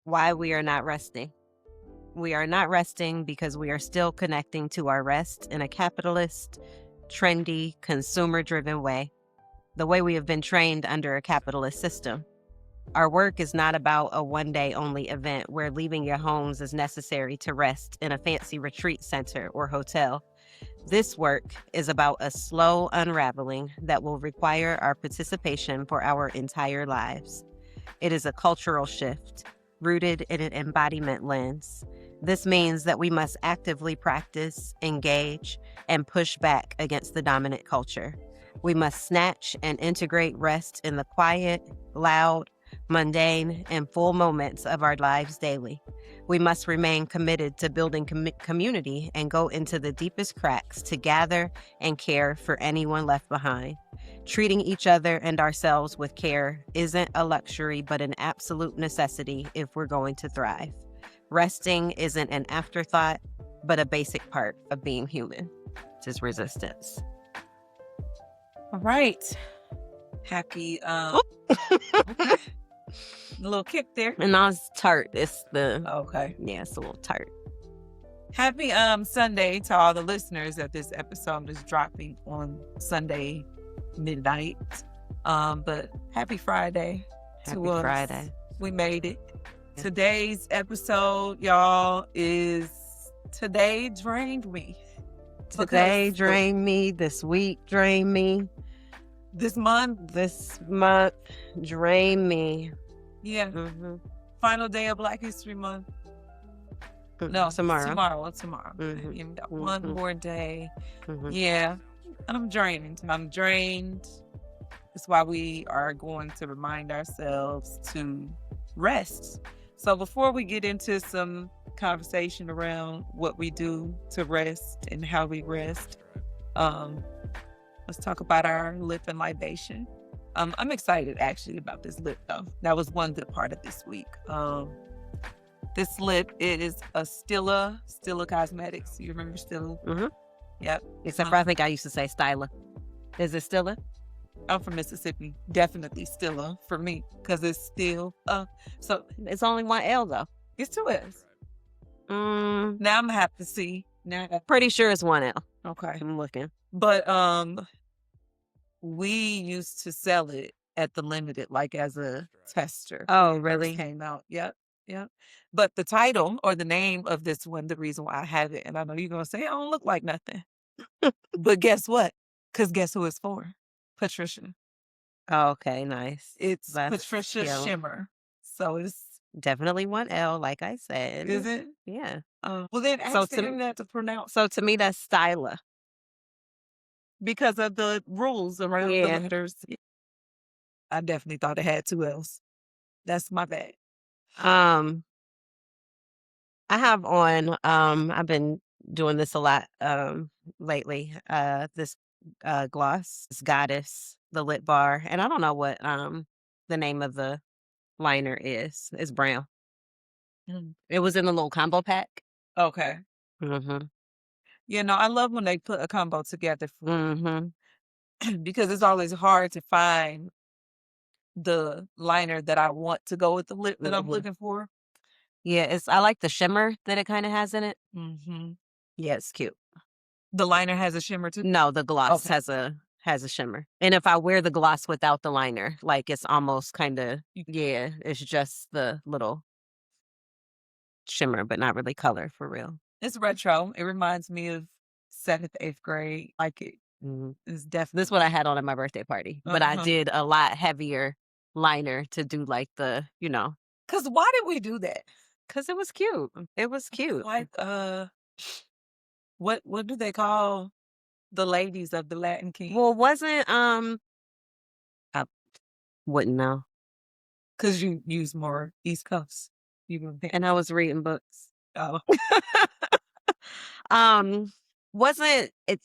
why we are not resting. We are not resting because we are still connecting to our rest in a capitalist, trendy, consumer-driven way, the way we have been trained under a capitalist system. Our work is not about a one-day only event where leaving your homes is necessary to rest in a fancy retreat center or hotel. This work is about a slow unraveling that will require our participation for our entire lives. It is a cultural shift rooted in an embodiment lens. This means that we must actively practice, engage, and push back against the dominant culture. We must snatch and integrate rest in the quiet, loud, mundane, and full moments of our lives daily. We must remain committed to building community and go into the deepest cracks to gather and care for anyone left behind. Treating each other and ourselves with care isn't a luxury, but an absolute necessity if we're going to thrive. Resting isn't an afterthought, but a basic part of being human. It is resistance. All right. Happy, okay. A little kick there. And now it's tart. It's Okay. Yeah, it's a little tart. Happy Sunday to all the listeners that this episode is dropping on Sunday midnight. But happy Friday to us. Friday. We made it. Yeah. Today's episode, y'all, is Today Drained Me. Today drained me. This week drained me. This month drained me. Yeah. Mm-hmm. Final day of Black History Month. No, tomorrow. Tomorrow. Mm-hmm. You know, one more day. Mm-hmm. Yeah. I'm drained. That's why we are going to remind ourselves to rest. So before we get into some conversation around what we do to rest and how we rest, let's talk about our lip and libation. I'm excited actually about this lip though. That was one good part of this week. This lip is a Stila Cosmetics. You remember Stila? Mm-hmm. Yep. Except for I think I used to say Styla. Is it Stila? I'm from Mississippi. Definitely Stila for me because it's still. So it's only one L though. It's two L's. Now I'm gonna have to see. Pretty sure it's one L. Okay. I'm looking. But we used to sell it at the Limited, like as a tester. Oh, when it really? first came out. Yep. But the title or the name of this one, the reason why I have it, and I know you're gonna say I don't look like nothing, but guess what? Because guess who it's for? Patricia. Oh, okay, nice. It's Patricia Shimmer. So it's definitely one L, like I said. Is it? Yeah. Well, then ask the internet to pronounce. So to me, that's Styla. Because of the rules around the letters. I definitely thought it had two L's. That's my bad. I have on, I've been doing this a lot lately, this gloss, this Goddess, the lip bar, and I don't know what the name of the liner is. It's brown. It was in the little combo pack. Okay. Mm-hmm. You know, I love when they put a combo together for because it's always hard to find the liner that I want to go with the lip that I'm looking for. Yeah, I like the shimmer that it kind of has in it. Mm-hmm. Yeah, it's cute. The liner has a shimmer too? No, the gloss has a shimmer. And if I wear the gloss without the liner, like it's almost kind of, it's just the little shimmer, but not really color for real. It's retro. It reminds me of 7th, 8th grade. Like it. It's definitely. This is what I had on at my birthday party, but I did a lot heavier liner to do like the, Because why did we do that? Because it was cute. It was cute. Like, what do they call the ladies of the Latin King? Well, wasn't, I wouldn't know. Because you use more East Coast. And I was reading books. Oh. Wasn't it,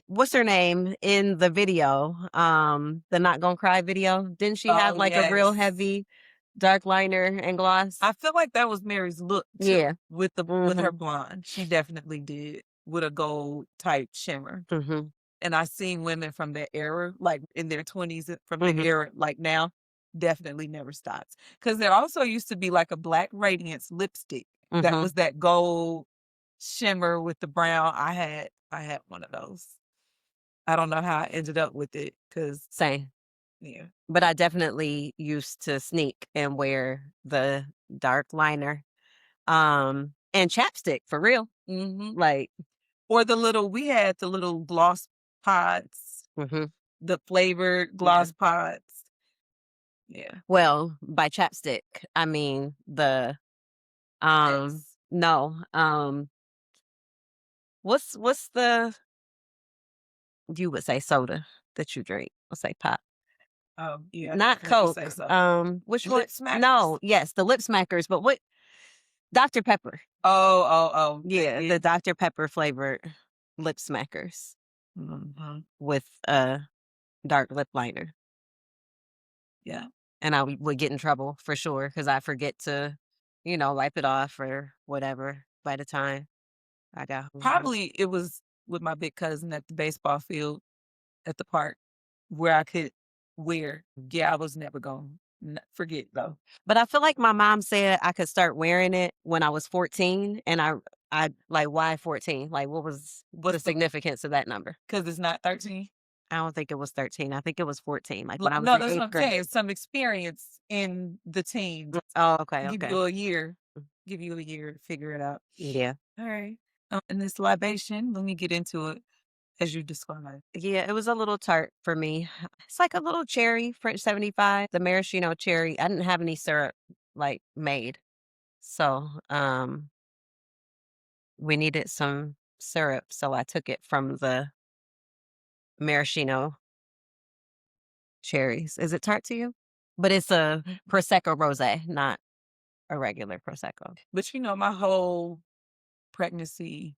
what's her name in the video? The Not Gonna Cry video? Didn't she have like a real heavy dark liner and gloss? I feel like that was Mary's look too, yeah. with her blonde. She definitely did with a gold type shimmer. And I seen women from that era, like in their 20s from the era, like now, definitely never stops. Because there also used to be like a Black Radiance lipstick that was that gold shimmer with the brown. I had one of those. I don't know how I ended up with it because Same. yeah. But I definitely used to sneak and wear the dark liner, and chapstick for real. Like, Or we had the little gloss pods, the flavored gloss pods. Yeah. well, by chapstick, I mean the Yes. no, what's the you would say soda that you drink? Let's say pop. Yeah. Not I would Coke. say so. Which one? Lip smackers? No, yes, the lip smackers, but what Dr. Pepper. Oh. Yeah, the Dr. Pepper flavored lip smackers with a dark lip liner. Yeah. And I would get in trouble for sure because I forget to, wipe it off or whatever by the time I got home. Probably it was with my big cousin at the baseball field at the park where I could wear. Yeah, I was never going to forget though. But I feel like my mom said I could start wearing it when I was 14, and I like, why 14? Like, what was the significance of that number? Because it's not 13. I don't think it was 13. I think it was 14. Like when I was No, in that's what 8th I'm grade. saying. Some experience in the teens. Oh, okay, Give okay. you a year. Give you a year to figure it out. Yeah. All right. And this libation, let me get into it as you described. Yeah, it was a little tart for me. It's like a little cherry, French 75, the maraschino cherry. I didn't have any syrup like made. So, we needed some syrup, so I took it from the maraschino cherries. Is it tart to you? But it's a prosecco rosé, not a regular prosecco. But my whole pregnancy,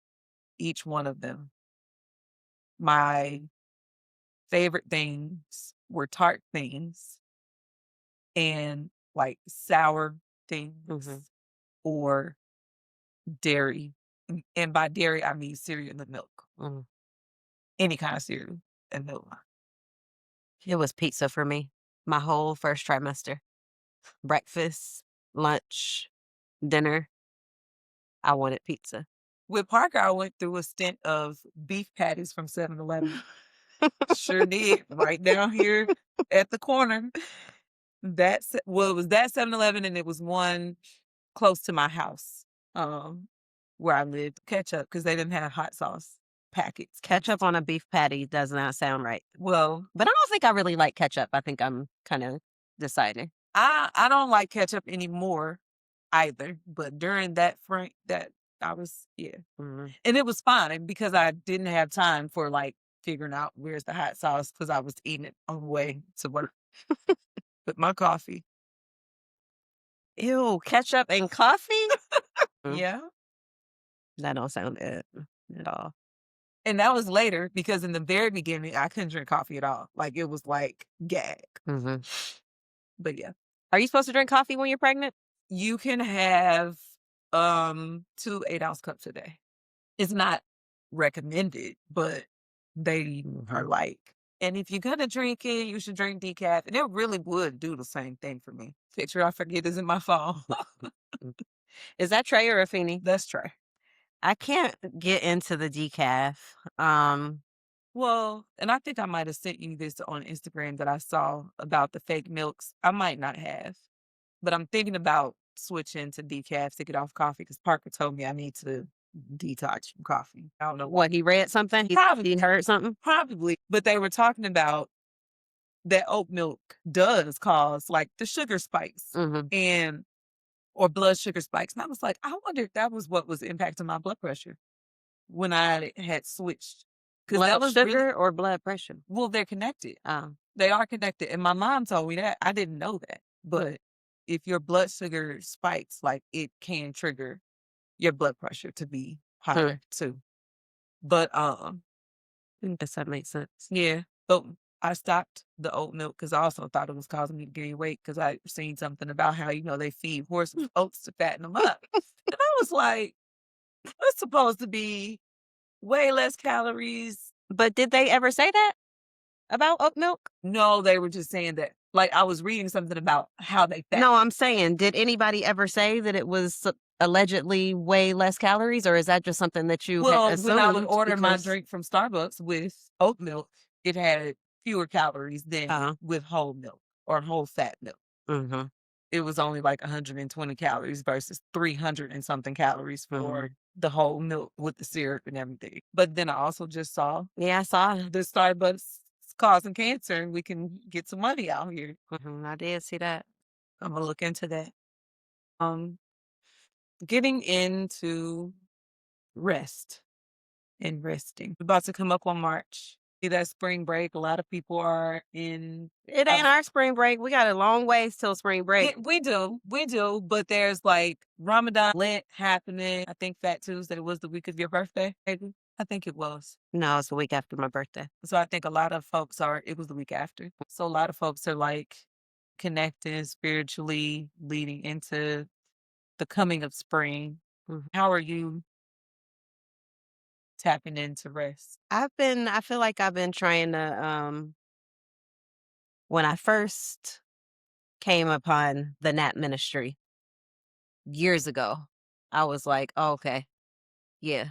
each one of them, my favorite things were tart things and like sour things or dairy. And by dairy, I mean cereal and milk. Any kind of cereal and milk. It was pizza for me. My whole first trimester. Breakfast, lunch, dinner. I wanted pizza. With Parker, I went through a stint of beef patties from 7-Eleven. Sure did. Right down here at the corner. It was that 7-Eleven, and it was one close to my house, where I lived. Ketchup, because they didn't have hot sauce packets. Ketchup on a beef patty does not sound right. Well, But I don't think I really like ketchup. I think I'm kind of deciding. I don't like ketchup anymore either. But during that I was, yeah. And it was fine because I didn't have time for like figuring out where's the hot sauce because I was eating it on the way to work with my coffee. Ew, ketchup and coffee? Yeah. That don't sound good at all. And that was later because in the very beginning, I couldn't drink coffee at all. Like it was like gag. But yeah. Are you supposed to drink coffee when you're pregnant? You can have 2 8-ounce cups a day. It's not recommended, but they are like, and if you're gonna drink it, you should drink decaf. And it really would do the same thing for me. Picture I forget is in my phone. Is that Trey or Afeni? That's Trey. I can't get into the decaf. Well, and I think I might have sent you this on Instagram that I saw about the fake milks. I might not have, but I'm thinking about switching to decaf to get off coffee because Parker told me I need to detox from coffee. I don't know What, he read something? Probably. He heard something? Probably. But they were talking about that oat milk does cause like the sugar spikes and or blood sugar spikes. And I was like, I wonder if that was what was impacting my blood pressure when I had switched. Because that was sugar or blood pressure? Well, they're connected. They are connected. And my mom told me that. I didn't know that. But if your blood sugar spikes, like it can trigger your blood pressure to be higher too. But I guess that makes sense. yeah. But I stopped the oat milk because I also thought it was causing me to gain weight because I seen something about how they feed horses oats to fatten them up, and I was like, it's supposed to be way less calories. But did they ever say that about oat milk? No, they were just saying that Like, I was reading something about how they fat. No, I'm saying, did anybody ever say that it was allegedly way less calories, or is that just something that you had Well, when I would assumed order my because drink from Starbucks with oat milk, it had fewer calories than uh with whole milk or whole fat milk. mhm, It was only like 120 calories versus 300 and something calories for mhm. the whole milk with the syrup and everything. But then I also just saw Yeah, I saw. the Starbucks causing cancer and we can get some money out here. Mhm, I did see that. I'm gonna look into that. Um, Getting into rest and resting. About to come up on March. See that spring break. A lot of people are in. It ain't our spring break. We got a long ways till spring break. We do, but there's like Ramadan Lent happening. I think Fat Tuesday was the week of your birthday, maybe. I think it was. No, it's the week after my birthday. So I think a lot of folks are, it was the week after. So a lot of folks are like connecting spiritually leading into the coming of spring. Mhm. How are you tapping into rest? I feel like I've been trying to, when I first came upon the nap ministry years ago, I was like, "Oh, okay, yeah."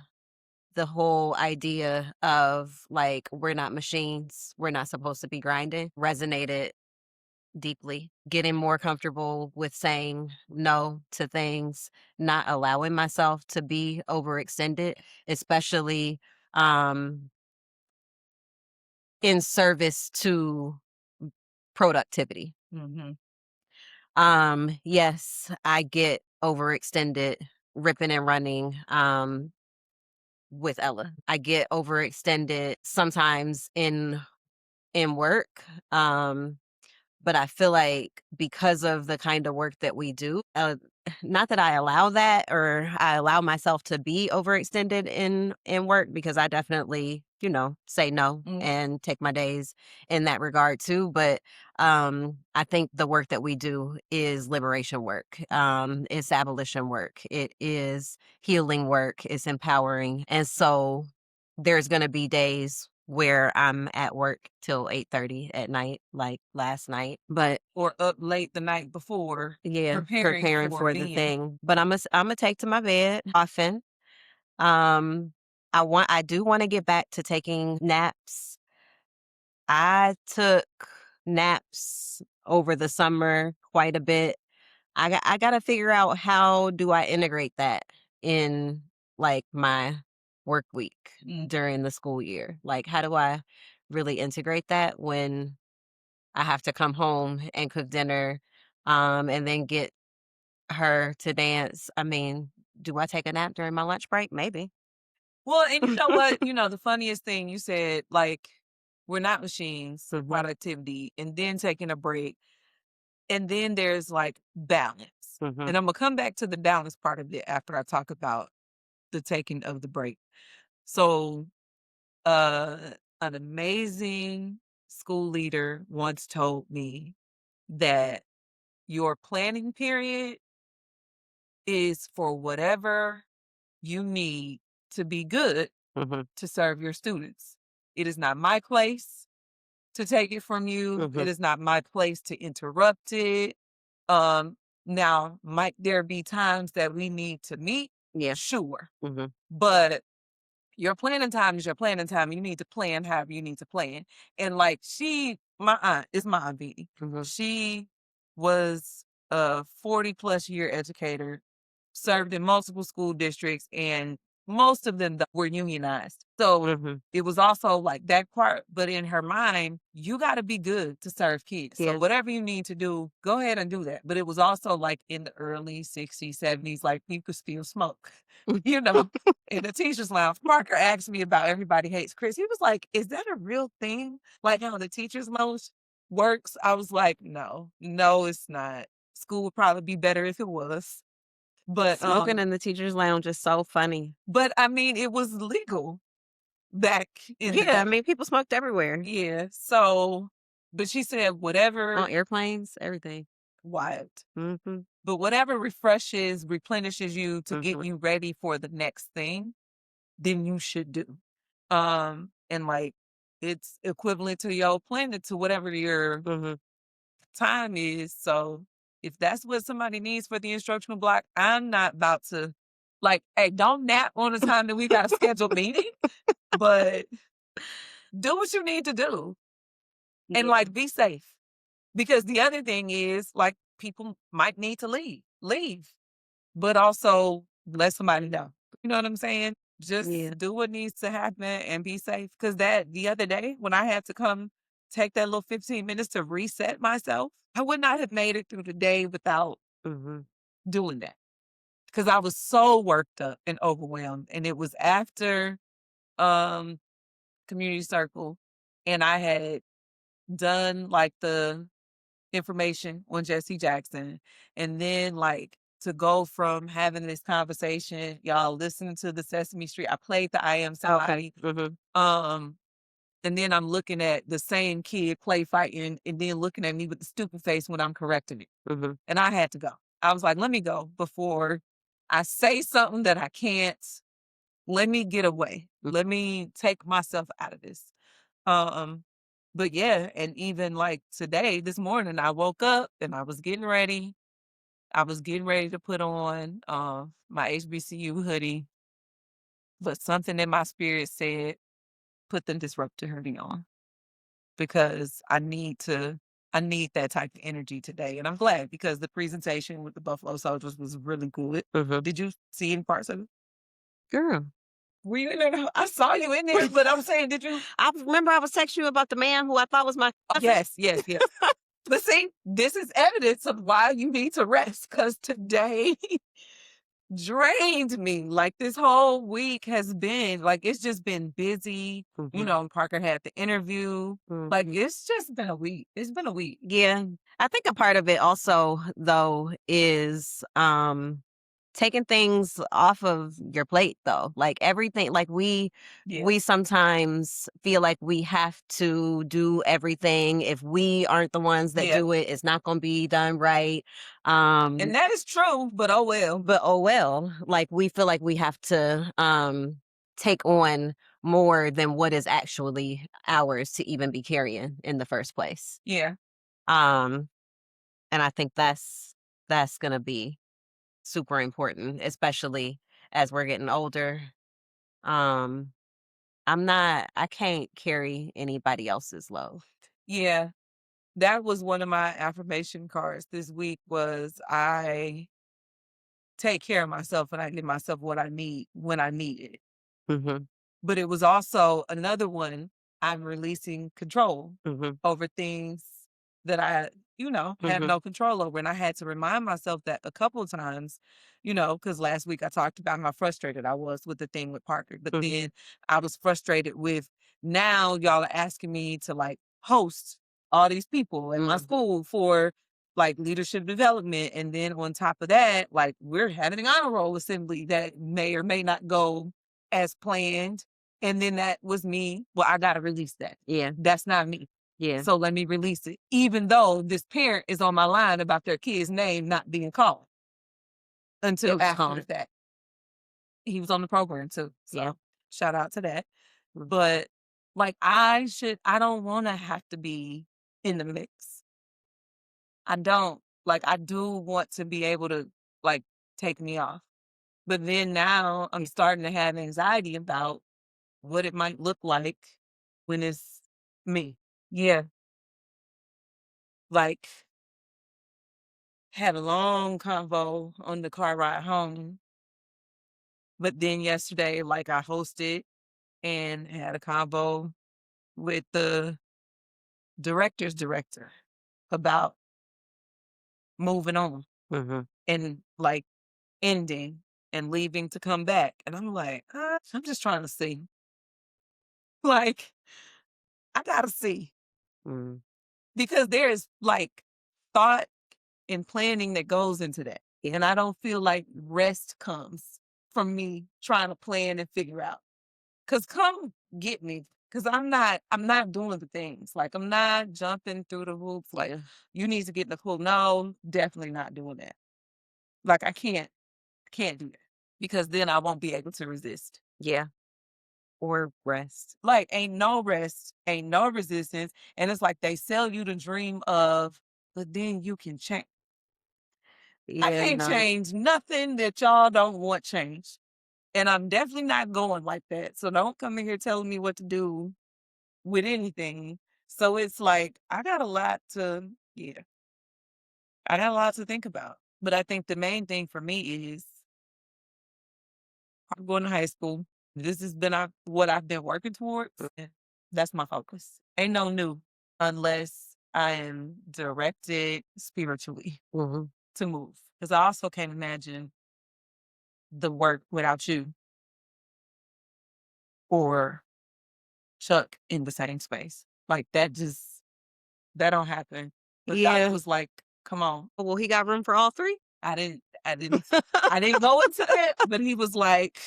The whole idea of like, we're not machines, we're not supposed to be grinding resonated deeply. Getting more comfortable with saying no to things, not allowing myself to be overextended, especially um, in service to productivity. Hmm. Yes, I get overextended ripping and running with Ella. I get overextended sometimes in work. But I feel like because of the kind of work that we do, not that I allow that or I allow myself to be overextended in work because I definitely, say no and take my days in that regard too. But I think the work that we do is liberation work. It's abolition work. It is healing work. It's empowering. And so there's gonna be days where I'm at work till 8:30 at night, like last night, but Or up late the night before yeah, preparing preparing for for the then. thing. But Imma take to my bed often. Um, I do wanna get back to taking naps. I took naps over the summer quite a bit. I gotta figure out how do I integrate that in, like, my work week Mm. during the school year? Like, how do I really integrate that when I have to come home and cook dinner, and then get her to dance? I mean, do I take a nap during my lunch break? Maybe. Well, and you know what? You know, the funniest thing you said, like, we're not machines, Mhm, productivity, and then taking a break. And then there's like balance. mhm, And I'm gonna come back to the balance part of it after I talk about the taking of the break. So uh an amazing school leader once told me that your planning period is for whatever you need to be good mhm, to serve your students. It is not my place to take it from you. It mhm. is not my place to interrupt it. Um, Now, might there be times that we need to meet? Yeah, Sure. mhm, But your planning time is your planning time. You need to plan however you need to plan. And like my aunt is my aunt Beanie. mhm, She was a 40 plus year educator, served in multiple school districts, and most of them were unionized. So mhm. it was also like that part. But in her mind, you got to be good to serve kids. So Yeah. whatever you need to do, go ahead and do that. But it was also like in the early 60s, 70s, like you could still smoke, you know, in the teacher's lounge. Parker asked me about Everybody Hates Chris. He was like, "Is that a real thing? Like how the teacher's lounge works?" I was like, "No, no, it's not. School would probably be better if it was." But Smoking in the teacher's lounge is so funny. I mean, it was legal back in the Yeah, I day. mean, people smoked everywhere. Yeah. So, but she said On whatever airplanes, everything. wild, Mhm, but whatever refreshes, replenishes you to get mhm, you ready for the next thing, then you should do. And like it's equivalent to your planet to whatever your mhm. time is. So if that's what somebody needs for the instructional block, I'm not about to like, hey, don't nap on the time that we got a scheduled meeting, but do what you need to do and Yeah. like be safe. Because the other thing is like people might need to leave, but also let somebody know. You know what I'm saying? Just Yeah. do what needs to happen and be safe. Cause that the other day when I had to come take that little 15 minutes to reset myself, I would not have made it through the day without Mhm. doing that. Cause I was so worked up and overwhelmed. And it was after um community circle and I had done like the information on Jesse Jackson. And then like to go from having this conversation, y'all listening to the Sesame Street. I played the I Am Okay. Somebody. Mhm. Um, and then I'm looking at the same kid play fighting and then looking at me with the stupid face when I'm correcting it. Mhm. And I had to go. I was like, let me go before I say something that I can't. Let me get away. Mm. Let me take myself out of this. Um, but yeah, and even like today, this morning, I woke up and I was getting ready. I was getting ready to put on my HBCU hoodie, but something in my spirit said, put the disruptor hoodie on because I need that type of energy today. And I'm glad because the presentation with the Buffalo Soldiers was really good. Mhm. Did you see any parts of it? Girl. Were you in there? I saw you in there, but I'm saying, did you? I remember I was texting you about the man who I thought was my cousin. Yes, yes, yes. But see, this is evidence of why you need to rest because today drained me. Like this whole week has been like it's just been busy. You Mhm. know, Parker had the interview. Mm. Like it's just been a week. It's been a week. Yeah. I think a part of it also though is taking things off of your plate though. Like everything like Yeah. we sometimes feel like we have to do everything. If we aren't the ones that Yeah. do it, it's not going to be done right. And that is true, but oh well. But oh well, like we feel like we have to take on more than what is actually ours to even be carrying in the first place. Yeah. Um and I think that's going to be super important, especially as we're getting older. Um I can't carry anybody else's load. Yeah. That was one of my affirmation cards this week was I take care of myself and I give myself what I need when I need it. Mhm. But it was also another one, I'm releasing control Mhm. over things that I, have Mhm. no control over. And I had to remind myself that a couple of times, because last week I talked about how frustrated I was with the thing with Parker. But then Mhm. I was frustrated with now y'all are asking me to like host all these people in my Mm. school for like leadership development. And then on top of that, like we're having an honor roll assembly that may or may not go as planned. And then that was me. Well, I gotta release that. Yeah. That's not me. Yeah. So let me release it. Even though this parent is on my line about their kid's name not being called It until was after calm. the fact. He was on the program too. Yeah. So shout out to that. Mm. But like I don't wanna have to be in the mix. I don't. Like I do want to be able to like take me off. But then now I'm Yeah. starting to have anxiety about what it might look like when it's me. Yeah. Like, had a long convo on the car ride home. But then yesterday, like, I hosted and had a convo with the director's director about moving on Mhm. and like ending and leaving to come back. And I'm like, I'm just trying to see. Like, I gotta see Mm. because there is like thought and planning that goes into that. Yeah. And I don't feel like rest comes from me trying to plan and figure out. Cause come get me. Cause I'm not doing the things. Like I'm not jumping through the hoops. Like Yeah. you need to get in the pool. No, definitely not doing that. Like I can't do that. Because then I won't be able to resist. Yeah. Or rest. Like ain't no rest, ain't no resistance. And it's like they sell you the dream of but then you can change. I Yeah, can't no. change nothing that y'all don't want changed. And I'm definitely not going like that. So don't come in here telling me what to do with anything. So it's like yeah, I got a lot to think about. But I think the main thing for me is I'm going to high school. This has been what I've been working towards. And that's my focus. Ain't no new unless I am directed spiritually Mhm. to move. Because I also can't imagine the work without you or Chuck in the same space. Like that don't happen. But Doc Yeah. was like, come on. Well, he got room for all 3? I didn't go into that, but he was like,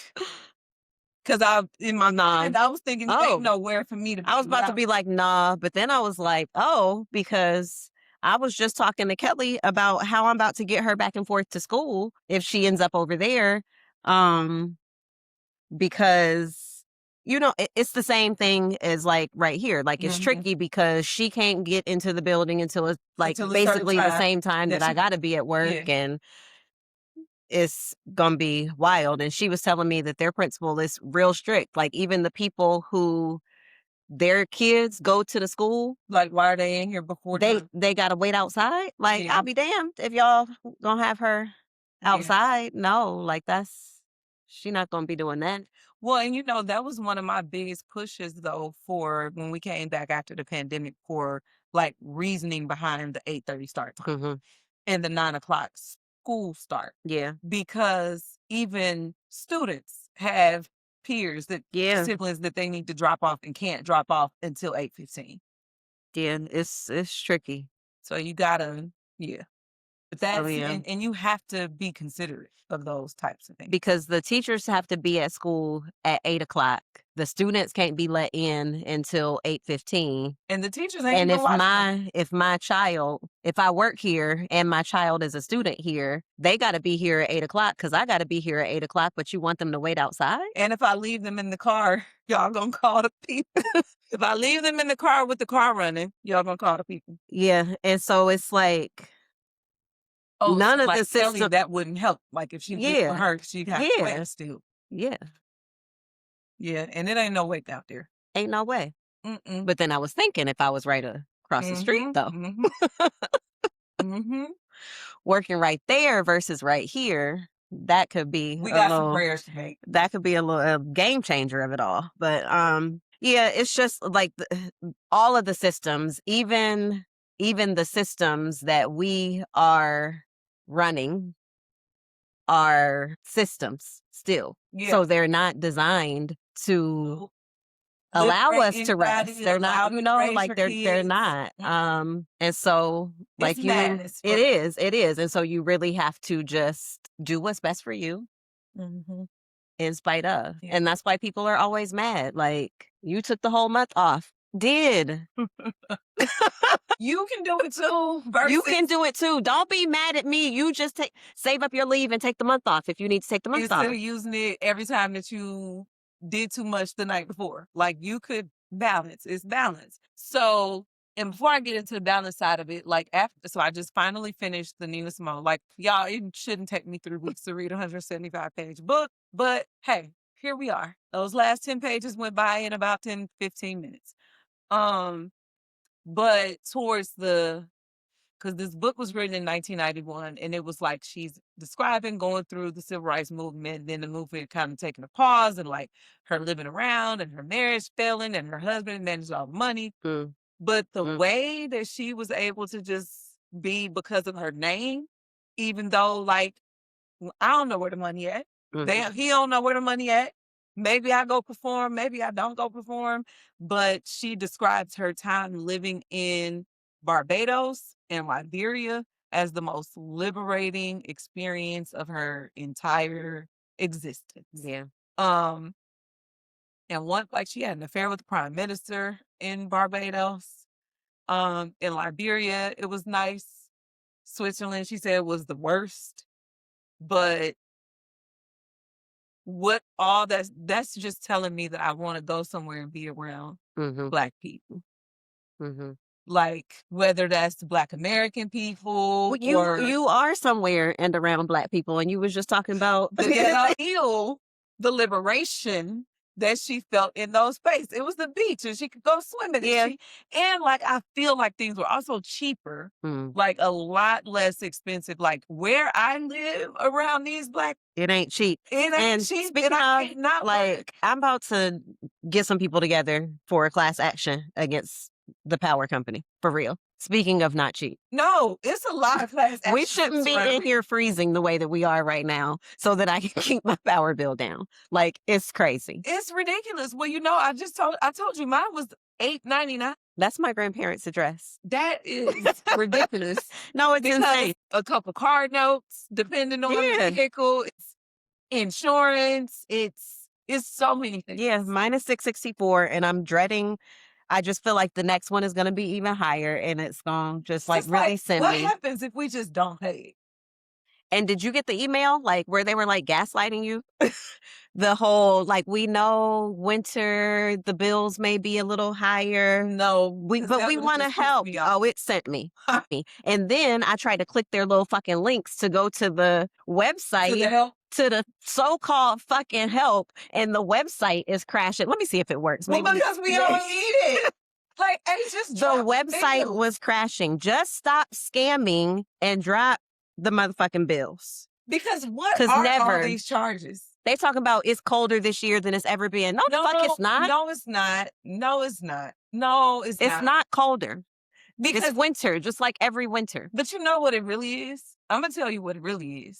because in my Nah. mind, I was thinking ain't Oh, nowhere for me to I be was about to without. be like, "Nah," but then I was like, "Oh," because I was just talking to Kelly about how I'm about to get her back and forth to school if she ends up over there, um, because, it's the same thing as, like, right here. Like, it's Mhm. tricky because she can't get into the building until it's, like, Until a certain basically the time same time that that I you gotta be at work, yeah. and it's gonna be wild, and she was telling me that their principal is real strict. Like, even the people who their kids go to the school, Like, why are they in here before they time? they gotta wait outside. Like, Yeah. I'll be damned if y'all gonna have her Yeah. outside. No, like, she not gonna be doing that. Well, and that was one of my biggest pushes though for when we came back after the pandemic for like reasoning behind the 8:30 start time Mhm. and the 9 o'clock school start. Yeah. Because even students have peers that Yeah. siblings that they need to drop off and can't drop off until 8:15. Yeah, it's tricky. So you gotta, yeah. But So, yeah. and you have to be considerate of those types of things. Because the teachers have to be at school at 8 o'clock. The students can't be let in until 8:15. And the teachers ain't And even watching them. if I work here and my child is a student here, they gotta be here at 8 o'clock because I gotta be here at 8 o'clock, but you want them to wait outside? And if I leave them in the car, y'all gonna call the people. If I leave them in the car with the car running, y'all gonna call the people. Yeah, and so it's like Oh, so none of like the Kelly, system. that wouldn't help. Like if she went for Yeah. her, she'd have to Yeah. wait still. Yeah. Yeah, and it ain't no wait out there. Ain't no way. Mm-mm. But then I was thinking if I was right across the street Mm-hmm. though, Mm-hmm. Mm-hmm. working right there versus right here, We got some prayers to make. that could be a little a game changer of it all. But yeah, it's just like all of the systems, even the systems that we are running are systems still. Yeah. So they're not designed to No. allow Liberate us to rest. anybody, They're not, allow you to raise like your they're kids. not. Mm-mm. And so It's like madness it for is, it is. And so you really have to just do what's best for you hmm in spite of. yeah. And that's why people are always mad. Like, you took the whole month off. Did. You can do it too. You Versus can do it too. Don't be mad at me. You just save up your leave and take the month off if you need to take the month instead off. of using it every time that you did too much the night before. Like you could balance. It's balance. So, and before I get into the balance side of it, like after, so I just finally finished the Nina Simone. Like y'all, it shouldn't take me 3 weeks to read a 175-page book, but hey, here we are. Those last 10 pages went by in about 10, 15 minutes. Um, but towards the because this book was written in 1991 and it was like she's describing going through the civil rights movement, then the movement kind of taking a pause and like her living around and her marriage failing and her husband managed all the money. Mm, But the mm, way that she was able to just be because of her name, even though like I don't know where the money at. mhm. He don't know where the money at. Maybe I go perform, maybe I don't go perform. But she describes her time living in Barbados and Liberia as the most liberating experience of her entire existence. Yeah. Um, and one like she had an affair with the prime minister in Barbados. In Liberia, it was nice. Switzerland, she said, was the worst. But what all that's just telling me that I want to go somewhere and be around Mhm. Black people. Mhm. like whether that's the Black American people Well, or you are somewhere and around Black people, and you was just talking about the ghetto feel the liberation that she felt in those spaces. It was the beach and she could go swimming. Yeah. And like I feel like things were also cheaper, Mm, like a lot less expensive. Like where I live around these Black, it ain't cheap. it ain't And cheap. speaking And I of, cannot like, I'm about to get some people together for a class action against the power company, for real. Speaking of not cheap. no, it's a lot of class We action shouldn't be surrounding in here freezing the way that we are right now so that I can keep my power bill down. Like, it's crazy. It's ridiculous. Well, I told you mine was $8.99. That's my grandparents' address. That is ridiculous. No, it's Because insane. a couple card notes, depending on Yeah. the vehicle, it's insurance, it's so many things. Yeah, mine is 664, and I'm dreading. I just feel like the next one is gonna be even higher, and it's gonna just like It's really send what me. happens if we just don't pay? And did you get the email like where they were like gaslighting you? The whole like, we know winter the bills may be a little higher. No, But we want to help. Oh, it sent me. And then I tried to click their little fucking links to go to the website, To the help? to the so-called fucking help, and the website is crashing. Let me see if it works. Well, Maybe because we don't need it. Like, hey, just the drop website bills. was crashing. Just stop scamming and drop the motherfucking bills. Because what 'Cause are never. all these charges? They talk about it's colder this year than it's ever been. No, the fuck it's not. No, it's not. No, it's not. No, it's not. It's not colder. Because It's winter, just like every winter. But you know what it really is? I'm gonna tell you what it really is.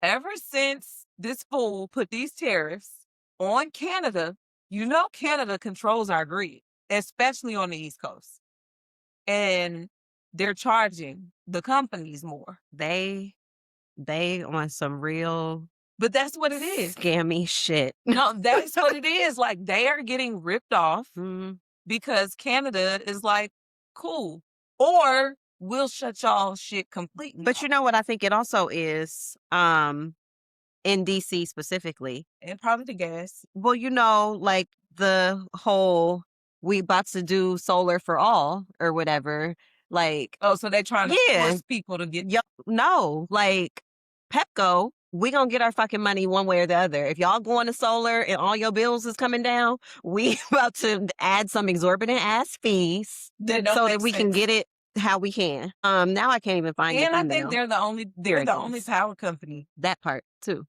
Ever since this fool put these tariffs on Canada, you know Canada controls our grid, especially on the East Coast. And they're charging the companies more. They on some real But that's what it is. scammy shit. No, that's what it is. Like they are getting ripped off Mhm. because Canada is like, cool. Or we'll shut y'all shit completely But off. you know what I think it also is, in DC specifically. And probably the gas. Well, you know, like the whole we about to do solar for all or whatever. Like, Oh, so they're trying to yeah. force people to get No, like Pepco, we gonna get our fucking money one way or the other. If y'all going to solar and all your bills is coming down, we about to add some exorbitant ass fees that don't so make that we can sense. get it how we can. Now I can't even find And the I email. think they're There it the only is. power company. That part too.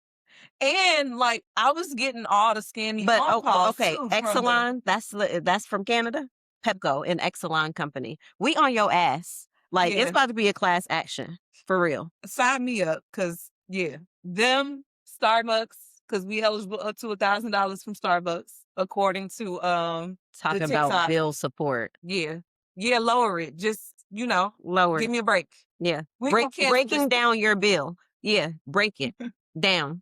And like I was getting all the scammy But phone calls okay, too from Exelon, that's from Canada. Pepco and Exelon company. We on your ass. Like Yeah. it's about to be a class action for real. Sign me up, cause yeah, them Starbucks, cause we eligible up to $1,000 from Starbucks, according to Talking the about TikTok. bill support. Yeah, lower it. Just Lower give it. me a break. Yeah. We gonna cancel Breaking this. down your bill. Yeah. Break it down.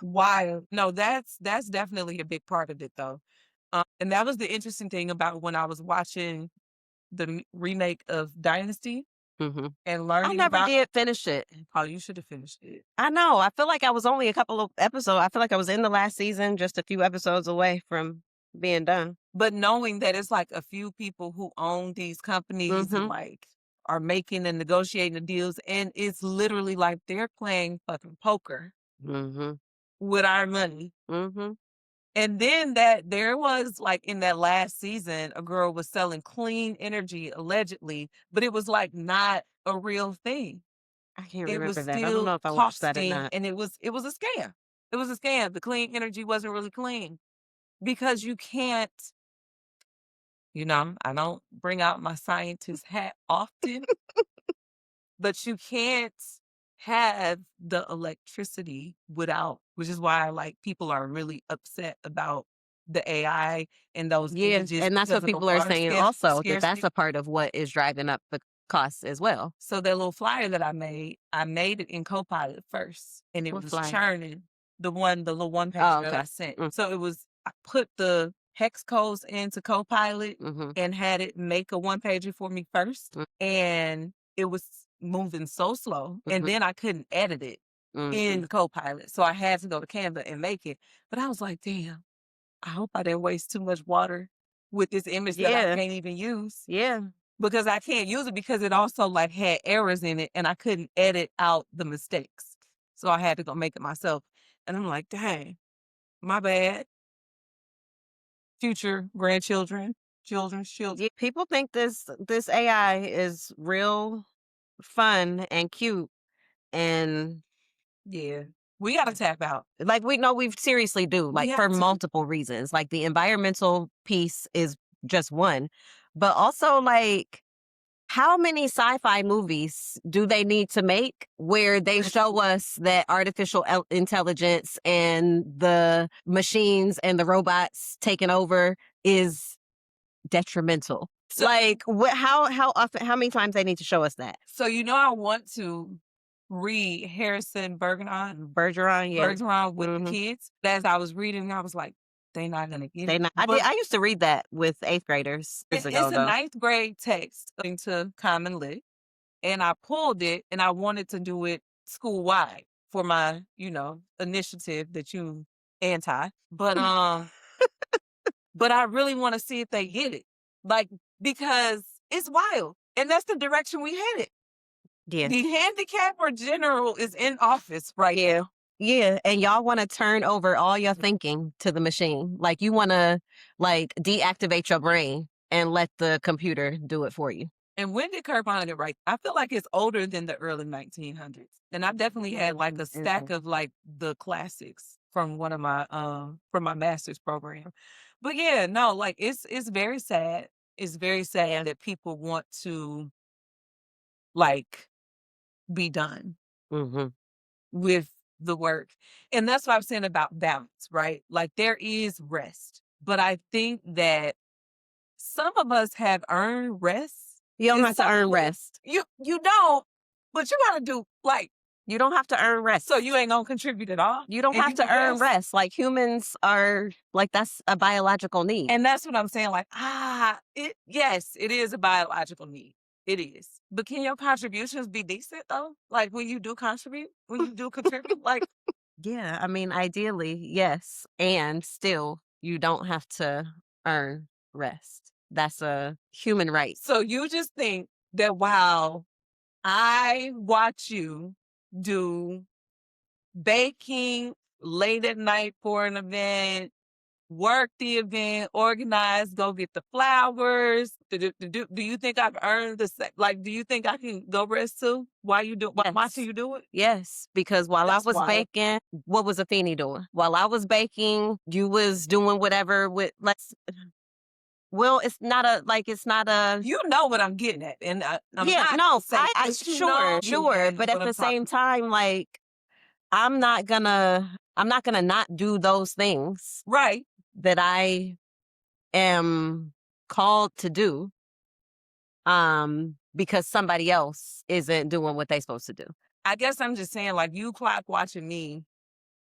Wild. No, that's definitely a big part of it though. And that was the interesting thing about when I was watching the remake of Dynasty Hmm. and I learning never about. did finish it. Oh, you should have finished it. I know. I feel like I was only a couple of episodes. I feel like I was in the last season, just a few episodes away from being done. But knowing that it's like a few people who own these companies and Mhm. like are making and negotiating the deals, and it's literally like they're playing fucking poker Mhm. with our money. Mhm. And then that there was like in that last season, a girl was selling clean energy allegedly, but it was like not a real thing. I can't It was remember that. I don't still know if I watched that or costing, not. and it was a scam. It was a scam. The clean energy wasn't really clean because you can't. I don't bring out my scientist hat often, but you can't have the electricity without, which is why like people are really upset about the AI and those Yeah, images and that's because what of the people are water saying also, that that's scarcity. a part of what is driving up the costs as well. So that little flyer that I made it in Copilot first, and it What was flyer? churning the little one page Oh, that I okay. sent. Mm. So I put the hex codes into Copilot Mhm. and had it make a one pager for me first, Mm. and it was moving so slow, and Mhm. then I couldn't edit it Mhm. in Copilot, so I had to go to Canva and make it. But I was like, damn, I hope I didn't waste too much water with this image that I Yeah. can't even use. Yeah. because I can't use it because it also like had errors in it and I couldn't edit out the mistakes. So I had to go make it myself. And I'm like, dang, my bad. Future grandchildren, children's children. Yeah, people think this AI is real fun and cute, and Yeah. We gotta tap out. like we seriously do, We like have for to. multiple reasons. Like the environmental piece is just one, but also like how many sci-fi movies do they need to make where they show us that artificial intelligence and the machines and the robots taking over is detrimental? So, Like how often, how many times they need to show us that? so I want to read Harrison Bergeron, yeah. Bergeron with the Mhm. kids. As I was reading, I was like, they not gonna get They it. not, But I used to read that with 8th graders years ago it's a though. 9th grade text into Common Lit. And I pulled it and I wanted to do it school wide for my, initiative that you anti. But I really want to see if they get it. Like, because it's wild. And that's the direction we headed. Yeah. The handicapper general is in office right now. Yeah, and y'all want to turn over all your thinking to the machine. Like you want to like deactivate your brain and let the computer do it for you. And when did Kurt Vonnegut write? I feel like it's older than the early 1900s. And I definitely had like a stack of like the classics from one of my from my master's program. But yeah, no, like it's very sad. It's very sad that people want to like be done Mm-hmm. with the work. And that's what I'm saying about balance, right? Like there is rest. But I think that some of us have earned rest. You don't and have to some earn of us- rest. You don't, but you gotta do like You don't have to earn rest. so you ain't gonna contribute at all. You don't and have you to can earn rest. Like humans are like that's a biological need. And that's what I'm saying. Like, yes, it is a biological need. It is. But can your contributions be decent though? Like when you do contribute, like Yeah, I mean, ideally, yes. And still, you don't have to earn rest. That's a human right. so you just think that while I watch you do baking late at night for an event, work the event, organize, go get the flowers. Do you think I've earned like, do you think I can go rest too? While watching you do it? Yes, because while That's I was wild. baking, what was Afeni doing? While I was baking, you was doing whatever with well, it's not a You know what I'm getting at. And I'm yeah, not no, saying, I but you sure, know sure, but at what I'm the same talking time, like I'm not gonna not do those things right. that I am called to do because somebody else isn't doing what they're supposed to do. I guess I'm just saying, like, you clock watching me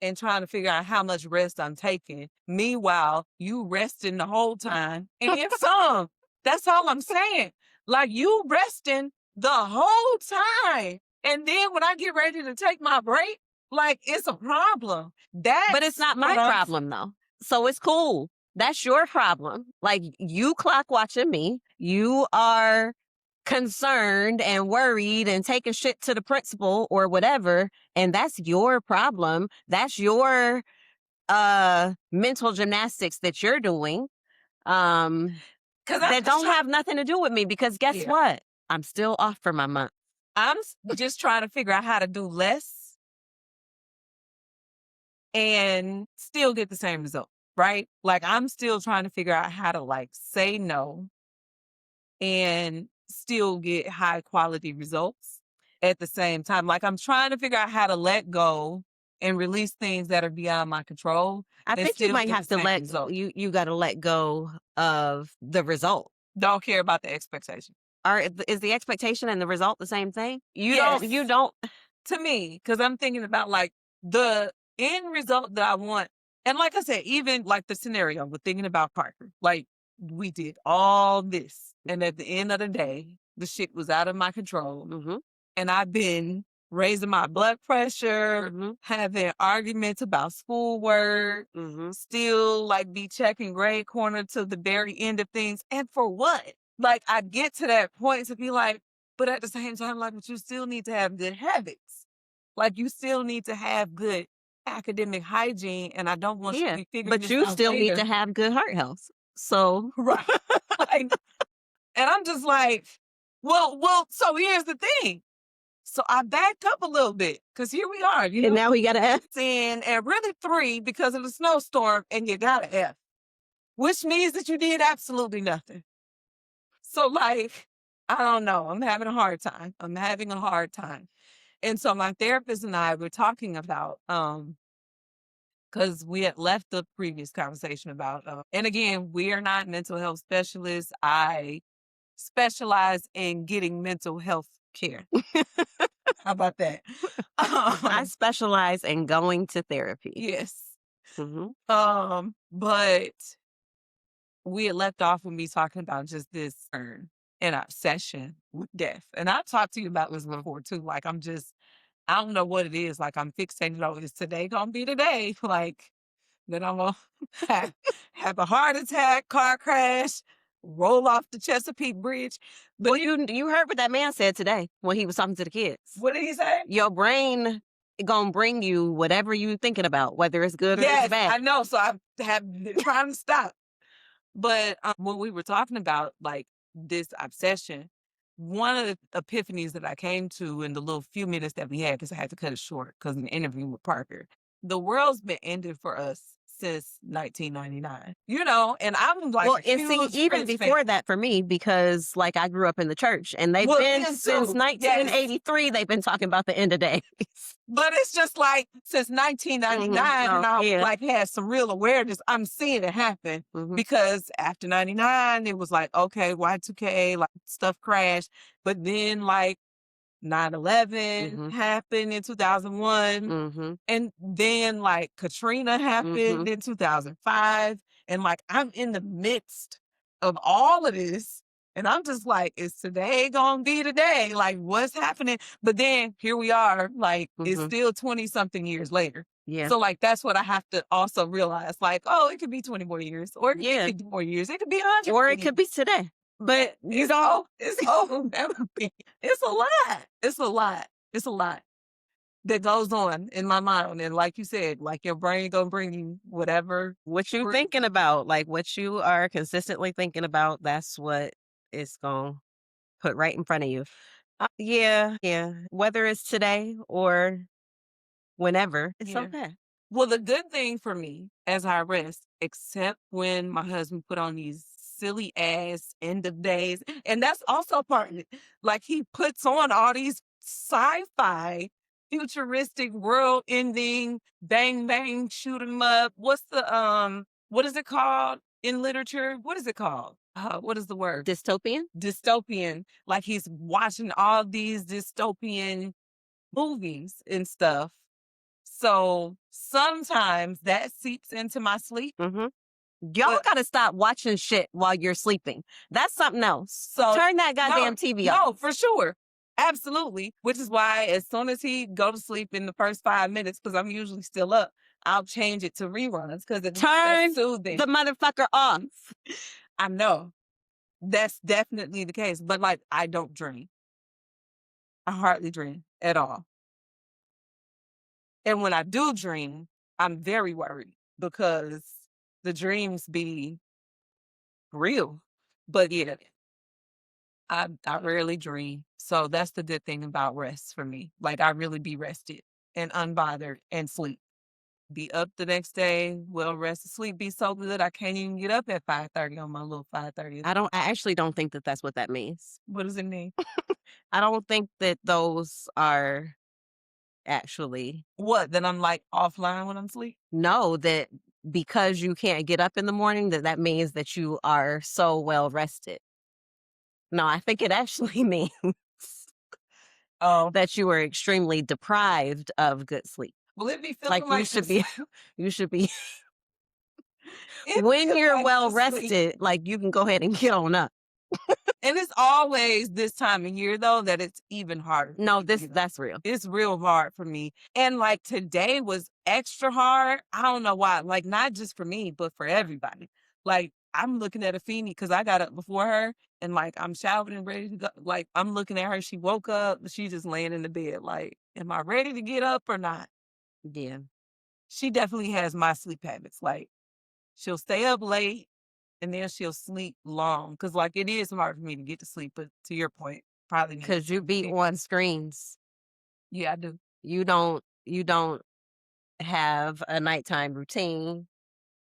and trying to figure out how much rest I'm taking. Meanwhile, you resting the whole time and some. That's all I'm saying. Like you resting the whole time. And then when I get ready to take my break, like it's a problem. But it's not my problem though. So it's cool. That's your problem. Like you clock watching me. You are concerned and worried and taking shit to the principal or whatever, and that's your problem. That's your mental gymnastics that you're doing. That don't have nothing to do with me because guess what? I'm still off for my month. I'm just trying to figure out how to do less and still get the same result, right? Like I'm still trying to figure out how to like say no and still get high quality results at the same time. Like I'm trying to figure out how to let go and release things that are beyond my control. I think you might have to you got to let go of the result. Don't care about the expectation. Is the expectation and the result the same thing? You Yes. don't To me, because I'm thinking about like the end result that I want. And like I said, even like the scenario, we're thinking about Parker. Like we did all this. And at the end of the day, the shit was out of my control. Mm-hmm. And I've been raising my blood pressure, Mm-hmm. having arguments about schoolwork, Mm-hmm. still like be checking grade corner to the very end of things. And for what? like, I get to that point to be like, but at the same time, like, but you still need to have good habits. Like, you still need to have good academic hygiene, and I don't want you to Yeah, be figuring but this you out still need to later. have good heart health. So Right. Like, and I'm just like, so here's the thing. So I backed up a little bit because here we are, and now we got to ask. and really 3 because of the snowstorm, and you got an F, which means that you did absolutely nothing. So, like, I don't know. I'm having a hard time. And so my therapist and I were talking about, because we had left the previous conversation about, and again, we are not mental health specialists. I specialize in getting mental health care. How about that? I specialize in going to therapy. Yes. hmm But we had left off with me talking about just this an obsession with death. And I've talked to you about this before too. Like, I don't know what it is. Like, I'm fixated on, is today gonna be the day? Like, that I'm gonna have a heart attack, car crash, roll off the Chesapeake Bridge. But Well, you heard what that man said today when he was talking to the kids. what did he say? Your brain gonna bring you whatever you thinking about, whether it's good or it's Yes, bad. I know. So I have been trying to stop. But when we were talking about like this obsession, one of the epiphanies that I came to in the little few minutes that we had, because I had to cut it short because of an interview with Parker, the world's been ended for us since 1999, and I'm like Well, a and see, huge even Prince before fan. that for me, because like I grew up in the church and they've Well, been then since too, yes. 1983, they've been talking about the end of days. But it's just like since 1999, No, and I yeah. like had some real awareness. I'm seeing it happen Mhm. because after 99, it was like, okay, Y2K, like stuff crashed. But then like 9/11 Mhm. happened in 2001. Mhm. And then like Katrina happened Mhm. in 2005. And like I'm in the midst of all of this. And I'm just like, is today gonna be the day? Like, what's happening? But then here we are, like, it's Mhm. still 20 something years later. Yeah. So, like, that's what I have to also realize. Like, oh, it could be 20 more years, or it could Yeah. be 50 more years, it could be 100 Or more it could years. be today. But you It's don't. all, it's all, it's a lot. It's a lot. It's a lot that goes on in my mind. And like you said, like your brain gonna bring you whatever. What you thinking about, like what you are consistently thinking about, that's what it's gonna put right in front of you. Yeah, yeah. Whether it's today or whenever, it's Yeah. okay. Well, the good thing for me as I rest, except when my husband put on these silly ass end of days, and that's also part of it. Like he puts on all these sci-fi, futuristic, world-ending, bang bang, shoot 'em up. What is it called in literature? What is it called? What is the word? Dystopian? Dystopian. Like he's watching all these dystopian movies and stuff. So sometimes that seeps into my sleep. Mm-hmm. Y'all But gotta stop watching shit while you're sleeping. That's something else. so Turn that goddamn no, TV no, off. for sure. Absolutely. Which is why as soon as he go to sleep in the first 5 minutes, because I'm usually still up, I'll change it to reruns because it's Turn soothing. the motherfucker off. I know. That's definitely the case. But like I don't dream. I hardly dream at all. And when I do dream, I'm very worried because the dreams be real. But yeah, I rarely dream. So that's the good thing about rest for me. Like I really be rested and unbothered and sleep. Be up the next day, well rested, sleep be so good I can't even get up at 5:30 on my little 5:30. I actually don't think that that's what that means. What does it mean? I don't think that those are actually. What? That I'm like offline when I'm asleep? No, that because you can't get up in the morning, that means that you are so well rested. No, I think it actually means Oh, that you are extremely deprived of good sleep. well, it be Like feeling you like should this. be, you should be, It when feel you're like well this sleep. rested, like you can go ahead and get on up. And it's always this time of year though that it's even harder. for No, me to get up. that's real. It's real hard for me. And like today was extra hard. I don't know why. Like not just for me, but for everybody. Like I'm looking at Afeni because I got up before her and like I'm showered and ready to go. Like I'm looking at her. She woke up. She's just laying in the bed. Like, am I ready to get up or not? Yeah. She definitely has my sleep habits. Like she'll stay up late and then she'll sleep long. Cause like it is hard for me to get to sleep. But to your point, probably need Because you be to. on screens. Yeah, I do. You don't have a nighttime routine.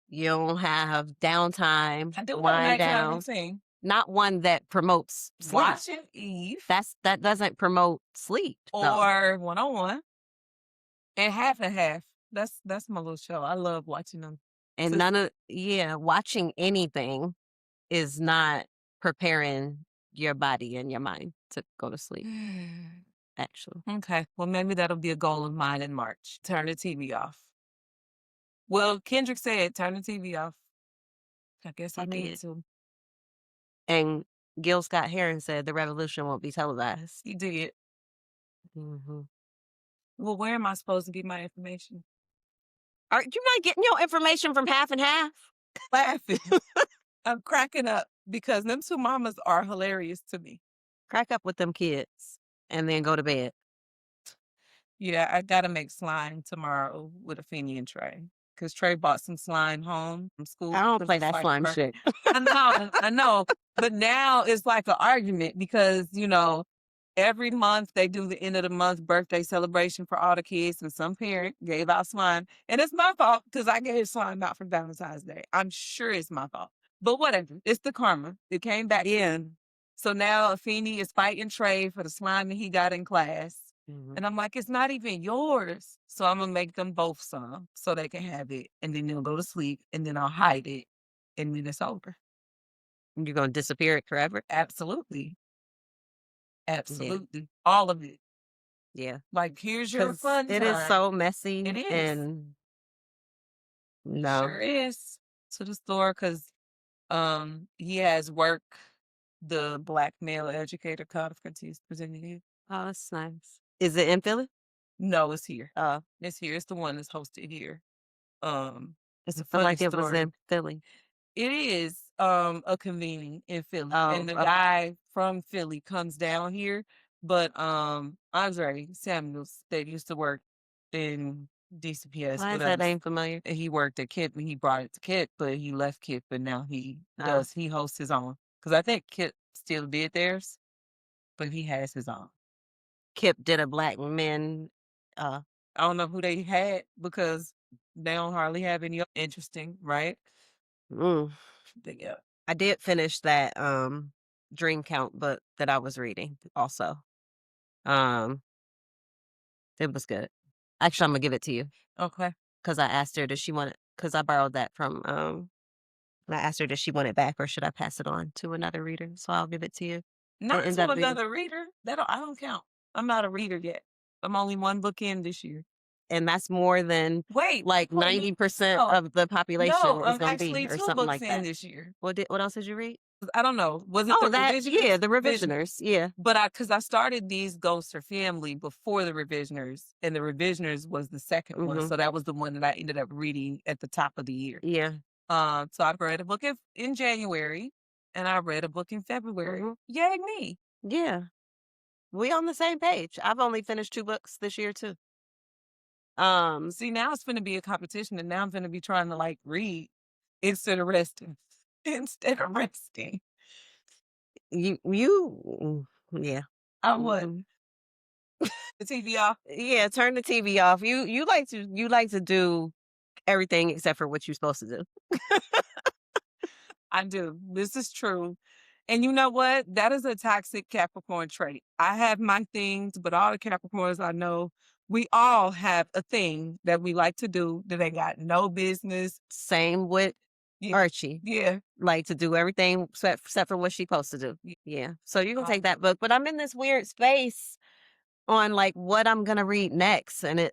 You don't have downtime, I do have a wind nighttime down. routine. Not one that promotes sleep. Watching Eve That doesn't promote sleep, though. or 101 and half and half. That's my little show. I love watching them. And watching anything is not preparing your body and your mind to go to sleep, actually. Okay. Well, maybe that'll be a goal of mine in March. Turn the TV off. Well, Kendrick said, turn the TV off. I guess I He need did. to. And Gil Scott Heron said the revolution won't be televised. He did. Mm-hmm. Well, where am I supposed to get my information? Are you not getting your information from half and half? Laughing. I'm cracking up because them two mamas are hilarious to me. Crack up with them kids and then go to bed. Yeah, I gotta make slime tomorrow with Afeni and Trey. Because Trey bought some slime home from school. I don't 'cause play it's that like slime birth- shit. I know. But now it's like an argument because, every month they do the end of the month birthday celebration for all the kids, and some parent gave out slime. And it's my fault because I gave slime out for Valentine's Day. I'm sure it's my fault. But whatever. It's the karma. It came back in. So now Afeni is fighting Trey for the slime that he got in class. Mhm. And I'm like, it's not even yours. So I'm gonna make them both some so they can have it. And then they'll go to sleep and then I'll hide it. And then it's over. You're going to disappear it forever? Absolutely. Absolutely. All of it. Yeah. Like, here's your 'Cause fun it is time. so messy. It is. And no. Sure is. To the store because he has work the Black male educator conference he's presenting here. Oh, that's nice. Is it in Philly? No, it's here. Oh, It's here. It's the one that's hosted here. It's I a feel funny like it was story. in Philly. It is a convening in Philly. Oh, And the okay. guy from Philly comes down here. But Andre Samuels that used to work in DCPS, Why is that whatever. name familiar? And he worked at KIP and he brought it to KIP, but he left KIP and now he hosts his own. Because I think KIP still did theirs, but he has his own. Kip did a Black men. I don't know who they had because they don't hardly have any interesting, right? Mm. But yeah. I did finish that Dream Count book that I was reading also. It was good. Actually, I'm gonna give it to you Okay. because I asked her, does she want it? Because I borrowed that from and I asked her, does she want it back or should I pass it on to another reader? So I'll give it to you. Not end to up being- another reader. I don't count. I'm not a reader yet. I'm only one book in this year. And that's more than Wait, like no, 90% no. of the population No, is I'm gonna actually be or 2 something books like in that. this year. What else did you read? I don't know. Was it Oh, the revisioners? the revisioners. Yeah. But because I started these Ghosts for Family before the revisioners, and the revisioners was the second one. Mhm. So that was the one that I ended up reading at the top of the year. Yeah. So I read a book in January, and I read a book in February. Mhm. Yay me! Yeah. We on the same page. I've only finished 2 books this year too. See, now it's going to be a competition, and now I'm going to be trying to like read instead of resting. Instead of resting, yeah. I would. Mhm. The TV off. Yeah, turn the TV off. You like to do everything except for what you're supposed to do. I do. This is true. And you know what? That is a toxic Capricorn trait. I have my things, but all the Capricorns I know, we all have a thing that we like to do that they got no business. Same with Yeah. Archie. Yeah. Like to do everything except for what she's supposed to do. Yeah. So you can Oh. take that book, but I'm in this weird space on like what I'm gonna read next, and I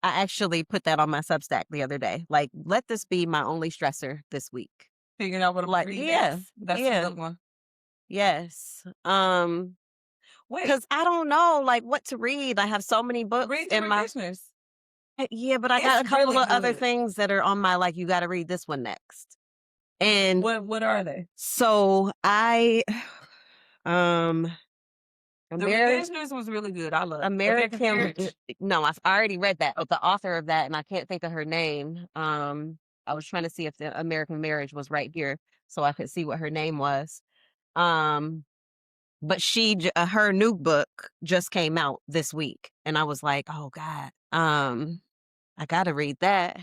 actually put that on my Substack the other day. Like, let this be my only stressor this week. Figuring out what I'm Like, reading. yeah, That's yeah. a good one. Yes. Wait, Because I don't know like what to read. I have so many books read the in my revisioners. yeah, but I got a It's couple really of other good. things that are on my like you got to read this one next. And what are they? so I, The Revisionist was really good. I love it. American Marriage. no, I've already read that, but the author of that, and I can't think of her name. I was trying to see if the American Marriage was right here so I could see what her name was. Um, but her new book just came out this week, and I was like, oh God, I gotta read that.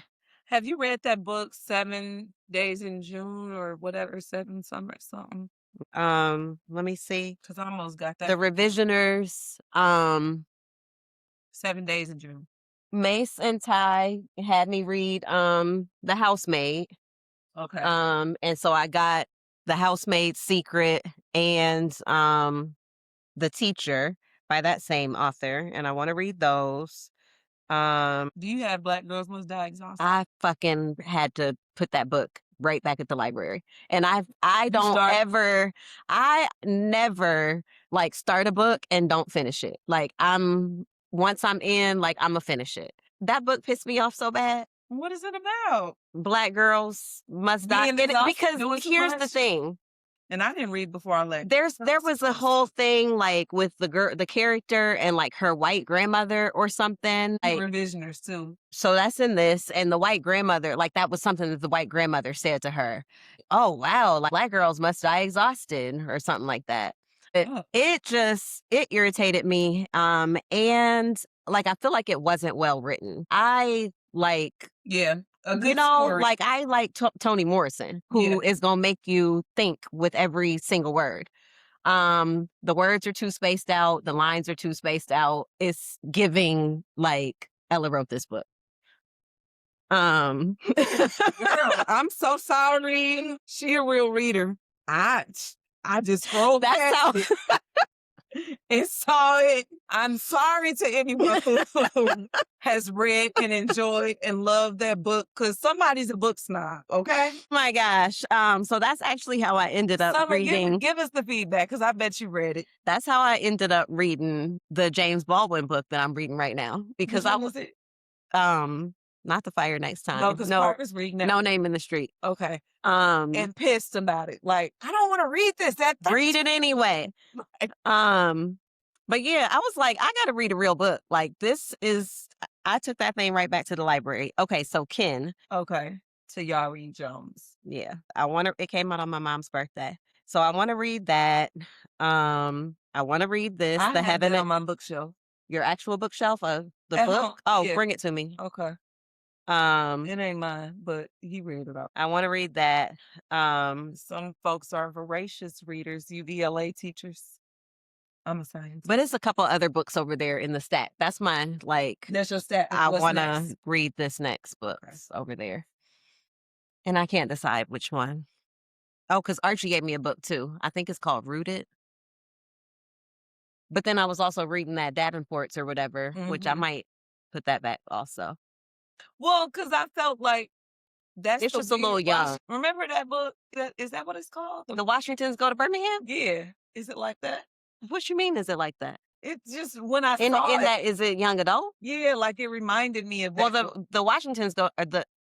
Have you read that book, 7 Days in June or whatever, 7 summer something? Let me see. Because I almost got that. The Revisioners, 7 Days in June. Mace and Ty had me read The Housemaid. Okay. And so I got The Housemaid's Secret and The Teacher by that same author, and I want to read those. Do you have Black Girls Must Die Exhausted? I fucking had to put that book right back at the library. And I never like start a book and don't finish it. Like once I'm in, like I'm gonna finish it. That book pissed me off so bad. What is it about? Black Girls Must Die. Being exhausted, Because doing too here's the much? thing. And I didn't read before I left. There was a whole thing like with the character and like her white grandmother or something. Like, Revisioners too. so that's in this, and the white grandmother, like that was something that the white grandmother said to her. Oh wow, like Black girls must die exhausted or something like that. It irritated me. And like I feel like it wasn't well written. I like a good story. like I like Toni Morrison, who is gonna make you think with every single word. The words are too spaced out, the lines are too spaced out. It's giving like Ella wrote this book. Girl, I'm so sorry. She a real reader. I just scrolled past it and saw it. I'm sorry to anyone who has read and enjoyed and loved that book, because somebody's a book snob, okay? Oh my gosh. So that's actually how I ended up reading. Give us the feedback, because I bet you read it. That's how I ended up reading the James Baldwin book that I'm reading right now. Because Which one was it? Not The Fire Next Time. No, because Parker's reading that. No Name in the Street. Okay. And pissed about it. Like, I don't want to read this. Read it anyway. But yeah, I was like, I gotta read a real book. Like I took that thing right back to the library. Okay, so Ken. Okay. To Yari Jones. Yeah. It came out on my mom's birthday. So I want to read that. I want to read this. I have it on my bookshelf. Your actual bookshelf of the At book? home, Oh, yeah. bring it to me. Okay. It ain't mine, but he read it out. I want to read that. Some folks are voracious readers, UVLA teachers. I'm a scientist. But it's a couple other books over there in the stack. That's mine. Like, that's your stack. I want to read this next book over there. And I can't decide which one. Oh, because Archie gave me a book too. I think it's called Rooted. But then I was also reading that Davenport's or whatever, which I might put that back also. Well, because I felt like it's just a little young. Remember that book? Is that what it's called? The Washingtons Go to Birmingham? Yeah. Is it like that? What you mean, is it like that? It's just when I saw it. That, is it young adult? Yeah, like it reminded me of that. Well, the Washingtons go, or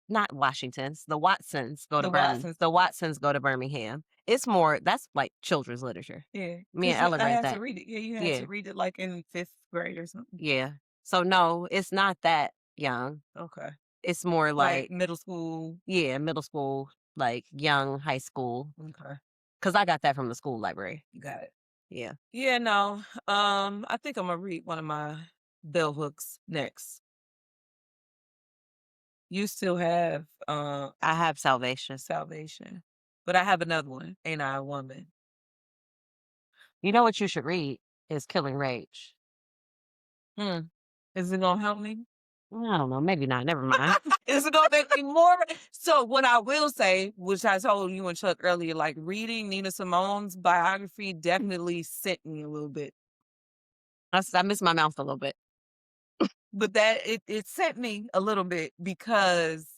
not Washingtons, the Watsons go to Birmingham. The Watsons go to Birmingham. It's more, that's like children's literature. Yeah. Me and Ella read that. To read it. Yeah, you had to read it like in 5th grade or something. Yeah. So no, it's not that young. Okay. It's more like middle school. Yeah, middle school, like young high school. Okay. Because I got that from the school library. You got it. Yeah. Yeah, no. I think I'm gonna read one of my bell hooks next. You still have I have Salvation. But I have another one, Ain't I a Woman? You know what you should read is Killing Rage. Is it gonna help me? I don't know. Maybe not. Never mind. Is it gonna make me more? So what I will say, which I told you and Chuck earlier, like reading Nina Simone's biography definitely sent me a little bit. I missed my mouth a little bit. But that it sent me a little bit because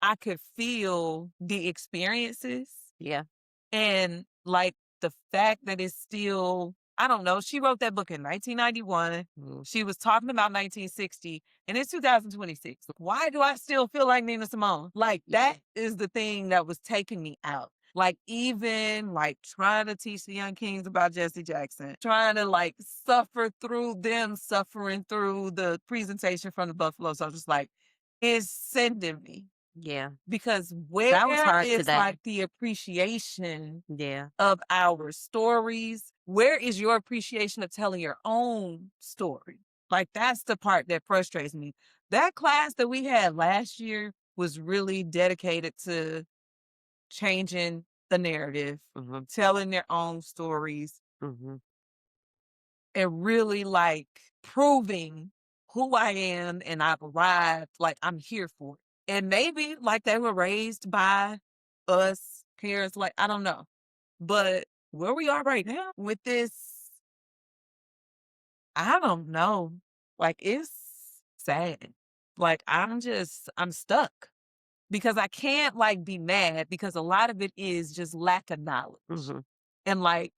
I could feel the experiences. Yeah. And like the fact that it's still, I don't know. She wrote that book in 1991. Mm. She was talking about 1960, and it's 2026. Why do I still feel like Nina Simone? Like, that is the thing that was taking me out. Like, even like trying to teach the young kings about Jesse Jackson, trying to like suffer through them suffering through the presentation from the Buffalo Soldiers, like, is sending me. Yeah. Because That was where hard is today. like the appreciation Yeah. of our stories? Where is your appreciation of telling your own story? Like, that's the part that frustrates me. That class that we had last year was really dedicated to changing the narrative, Mhm. telling their own stories, Mhm. and really like proving who I am and I've arrived, like I'm here for it. And maybe like they were raised by us parents, like I don't know. But where we are right now with this, I don't know. Like, it's sad. Like, I'm stuck because I can't like be mad because a lot of it is just lack of knowledge. Mhm. And like,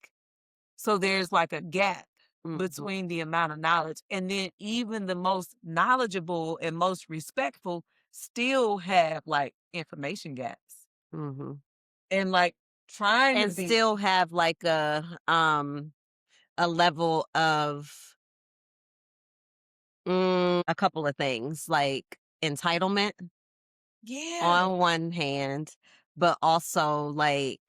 so there's like a gap Mhm. between the amount of knowledge. And then even the most knowledgeable and most respectful still have like information gaps. Mhm. And like trying to And be, still have like a level of a couple of things like entitlement yeah. on one hand, but also like,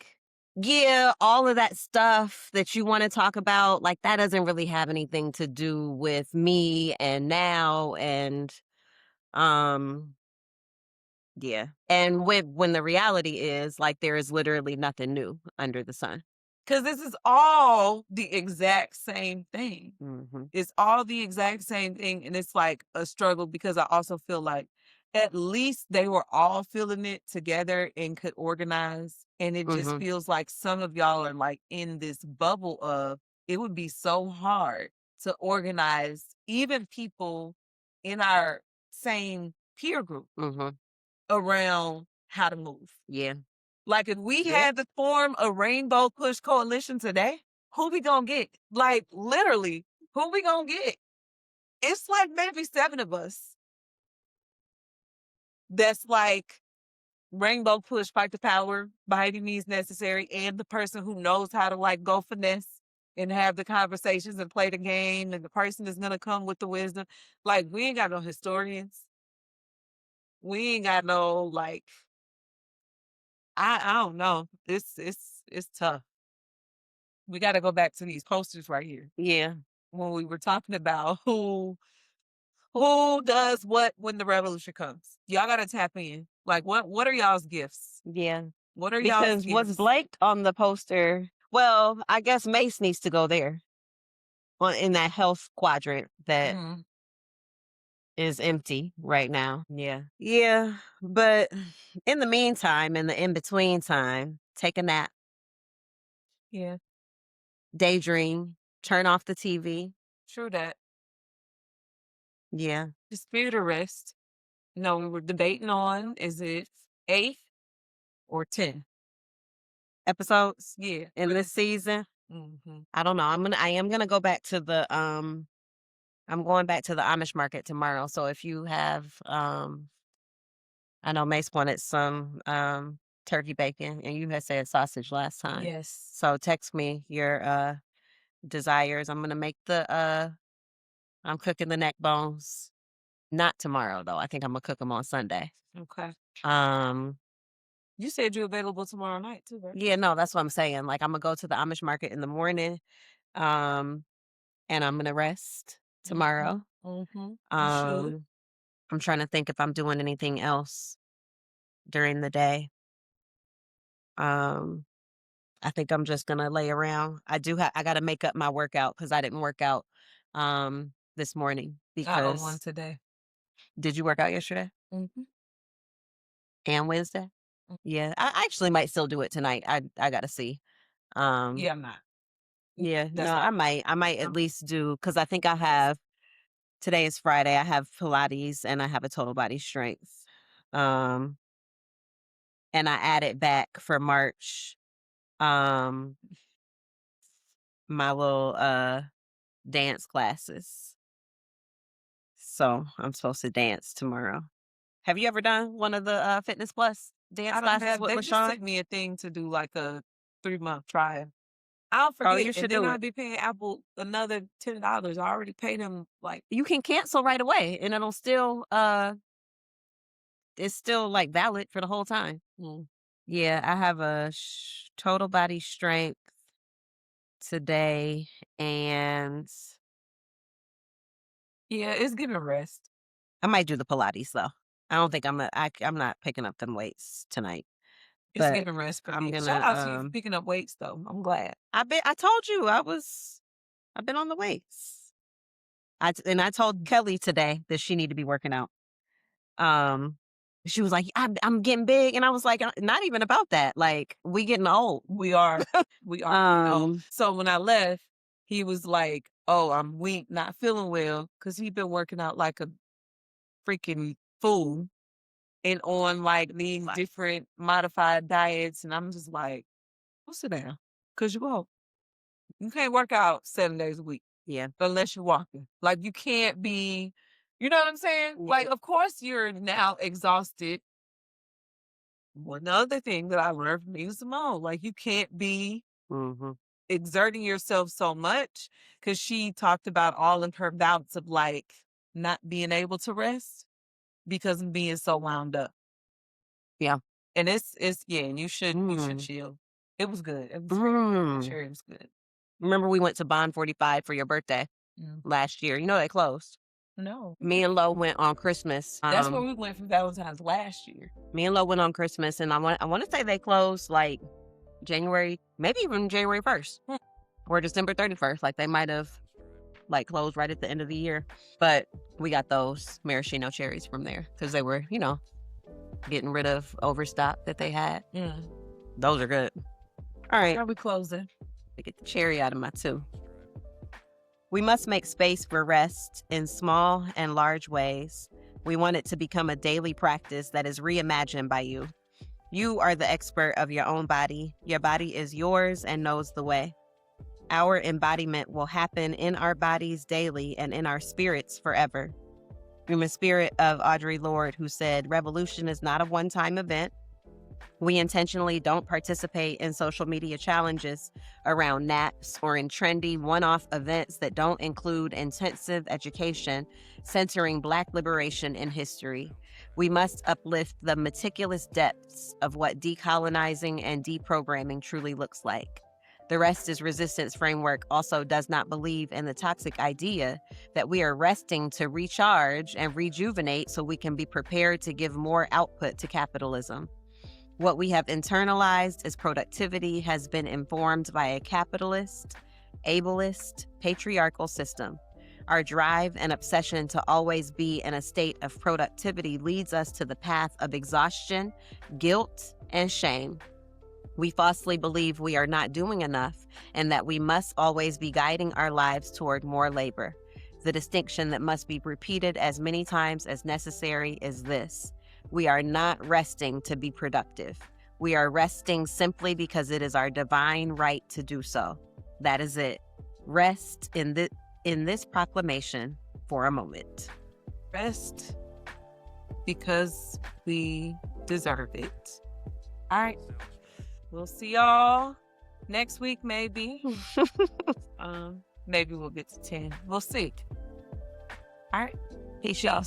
yeah, all of that stuff that you want to talk about, like that doesn't really have anything to do with me and now. And um yeah. And when the reality is like there is literally nothing new under the sun. Because this is all the exact same thing. Mhm. It's all the exact same thing. And it's like a struggle because I also feel like at least they were all feeling it together and could organize. And it just Mhm. feels like some of y'all are like in this bubble of it would be so hard to organize even people in our same peer group Mhm. around how to move. Yeah. Like, if we Yeah. had to form a Rainbow Push coalition today, who we gonna get? Like, literally, who we gonna get? It's like maybe 7 of us that's like Rainbow Push, fight the power by any means necessary, and the person who knows how to like go finesse and have the conversations and play the game, and the person is gonna come with the wisdom. Like, we ain't got no historians. We ain't got no like I don't know. It's tough. We gotta go back to these posters right here. Yeah. When we were talking about who does what when the revolution comes. Y'all gotta tap in. Like what are y'all's gifts? Yeah. What are y'all's Because what's gifts? blank on the poster, well, I guess Mace needs to go there on in that health quadrant that Mhm. is empty right now. Yeah. Yeah. But in the meantime, in the in between time, take a nap, Yeah, daydream, turn off the TV. true that. Yeah. The spirit of rest. No, we were debating on is it 8 or 10? Episodes Yeah. in this season. Mhm. I don't know. I am gonna go back to the I'm going back to the Amish market tomorrow. So if you have I know Mace wanted some turkey bacon and you had said sausage last time. Yes. So text me your desires. I'm gonna make the I'm cooking the neck bones. Not tomorrow though. I think I'm gonna cook them on Sunday. Okay. Um You said you're available tomorrow night too, right? yeah, no, that's what I'm saying. Like I'm gonna go to the Amish market in the morning. Um and I'm gonna rest Mhm. tomorrow. Mhm. You should. Um I'm trying to think if I'm doing anything else during the day. Um I think I'm just gonna lay around. I gotta make up my workout because I didn't work out this morning I owe one because today. did you work out yesterday Mhm. and Wednesday? Yeah. I actually might still do it tonight. I gotta see. Um Yeah, I'm not. yeah, no, That's not I might at no. least do because I think I have today is Friday. I have Pilates and I have a total body strength. Um and I added back for March. Um my little dance classes. So I'm supposed to dance tomorrow. Have you ever done one of the Fitness Plus dance I don't classes have. with They just LaShawn? sent me a thing to do like a 3-month trial. I'll Oh, you forget, and should then do I'll it. be paying Apple another $10. I already paid them like You can cancel right away and it'll still it's still like valid for the whole time. mm, Yeah, I have a total body strength today and yeah, it's giving rest. I might do the Pilates though. I don't think I'm not picking up them weights tonight, It's but giving rest for I'm me. Shout gonna out to you for picking up weights though. I'm glad. I told you I've been on the weights. I told Kelly today that she need to be working out. Um she was like, I'm getting big and I was like, not even about that. Like we getting old. We are. We are. No. Um So when I left, he was like, "Oh, I'm weak, not feeling well," because he'd been working out like a freaking fool and on like these different modified diets, and I'm just like, "Go sit down, cause you won't. You can't work out 7 days a week yeah. unless you're walking. Like you can't be, you know what I'm saying? Like, of course you're now exhausted. One other thing that I learned from Nina Simone, like you can't be Mhm. exerting yourself so much because she talked about all of her bouts of like not being able to rest because of being so wound up. Yeah. And it's yeah, you should Mm. chill. It was good. It was Mm. sure it was good. Remember we went to Bond 45 for your birthday Mm. last year. You know they closed. No. Me and Lo went on Christmas. That's where we went for Valentine's last year. Me and Lo went on Christmas and I want to say they closed like January, maybe even January 1st Hmm. or December 31st. Like they might have like closed right at the end of the year. But we got those maraschino cherries from there because they were, getting rid of overstock that they had. Mm. Those are good. All right. Are we closing? To get the cherry out of my two. We must make space for rest in small and large ways. We want it to become a daily practice that is reimagined by you. You are the expert of your own body. Your body is yours and knows the way. Our embodiment will happen in our bodies daily and in our spirits forever. From the spirit of Audre Lorde, who said, "Revolution is not a one-time event." We intentionally don't participate in social media challenges around naps or in trendy one-off events that don't include intensive education centering Black liberation in history. We must uplift the meticulous depths of what decolonizing and deprogramming truly looks like. The Rest is Resistance framework also does not believe in the toxic idea that we are resting to recharge and rejuvenate so we can be prepared to give more output to capitalism. What we have internalized as productivity has been informed by a capitalist, ableist, patriarchal system. Our drive and obsession to always be in a state of productivity leads us to the path of exhaustion, guilt, and shame. We falsely believe we are not doing enough and that we must always be guiding our lives toward more labor. The distinction that must be repeated as many times as necessary is this: we are not resting to be productive. We are resting simply because it is our divine right to do so. That is it. Rest in this proclamation for a moment. Rest because we deserve it. All right. We'll see y'all next week, maybe. Maybe we'll get to 10. We'll see. All right. Peace, y'all.